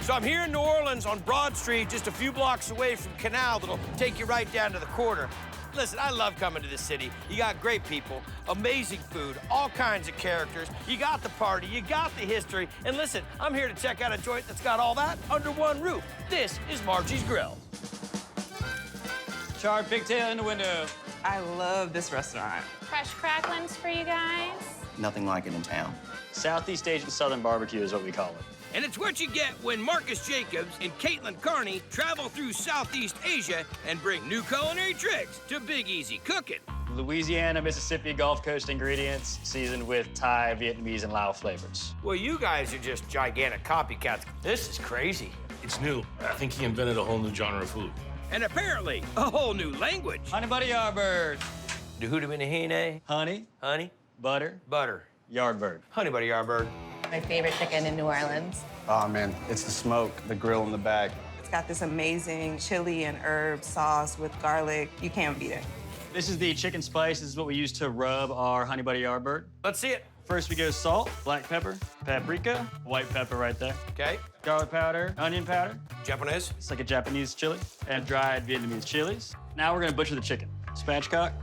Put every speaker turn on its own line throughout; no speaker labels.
So I'm here in New Orleans on Broad Street, just a few blocks away from Canal that'll take you right down to the corner. Listen, I love coming to this city. You got great people, amazing food, all kinds of characters. You got the party, you got the history. And listen, I'm here to check out a joint that's got all that under one roof. This is Marjie's Grill.
Charred pigtail in the window.
I love this restaurant.
Fresh cracklings for you guys.
Nothing like it in town.
Southeast Asian Southern barbecue is what we call it.
And it's what you get when Marcus Jacobs and Caitlin Carney travel through Southeast Asia and bring new culinary tricks to Big Easy Cookin'.
Louisiana, Mississippi, Gulf Coast ingredients, seasoned with Thai, Vietnamese, and Lao flavors.
Well, you guys are just gigantic copycats. This is crazy.
It's new. I think he invented a whole new genre of food.
And apparently, a whole new language.
Honey butter Yardbird.
Duhudaminahine.
Honey,
Honey,
butter,
butter.
Yardbird.
Honey butter Yardbird.
My favorite chicken in New Orleans.
Oh, man, it's the smoke, the grill in the back.
It's got this amazing chili and herb sauce with garlic. You can't beat it.
This is the chicken spice. This is what we use to rub our honey butter Yardbird.
Let's see it.
First, we go salt, black pepper, paprika, white pepper right there,
Okay.
garlic powder, onion powder.
Japanese.
It's like a Japanese chili, and dried Vietnamese chilies. Now we're gonna butcher the chicken. Spatchcock.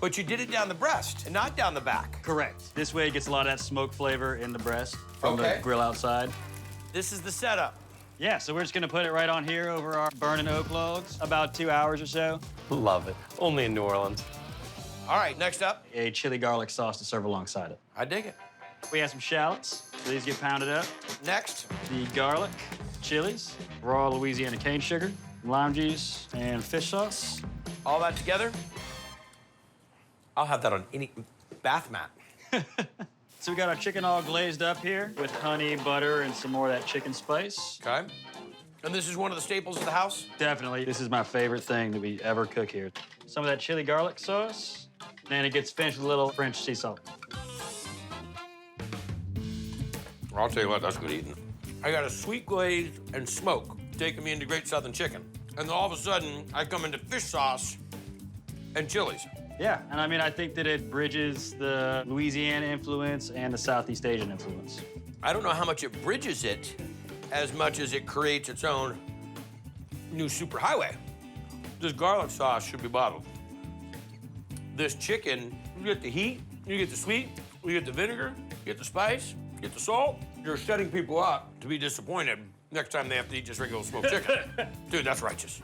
But you did it down the breast and not down the back.
Correct. This way it gets a lot of that smoke flavor in the breast from
Okay.
the grill outside.
This is the setup.
Yeah, so we're just gonna put it right on here over our burning oak logs, about 2 hours or so.
Love it. Only in New Orleans. All right, next up.
A chili garlic sauce to serve alongside it.
I dig it.
We have some shallots. So these get pounded up.
Next.
The garlic, chilies, raw Louisiana cane sugar, lime juice, and fish sauce.
All that together. I'll have that on any bath mat.
So we got our chicken all glazed up here with honey, butter, and some more of that chicken spice.
Okay. And this is one of the staples of the house?
Definitely. This is my favorite thing that we ever cook here. Some of that chili garlic sauce, and it gets finished with a little French sea salt.
I'll tell you what, that's good eating. I got a sweet glaze and smoke taking me into Great Southern Chicken. And then all of a sudden, I come into fish sauce and chilies.
Yeah, and I mean, I think that it bridges the Louisiana influence and the Southeast Asian influence.
I don't know how much it bridges it as much as it creates its own new superhighway. This garlic sauce should be bottled. This chicken, you get the heat, you get the sweet, you get the vinegar, you get the spice, you get the salt. You're setting people up to be disappointed next time they have to eat just regular smoked chicken. Dude, that's righteous.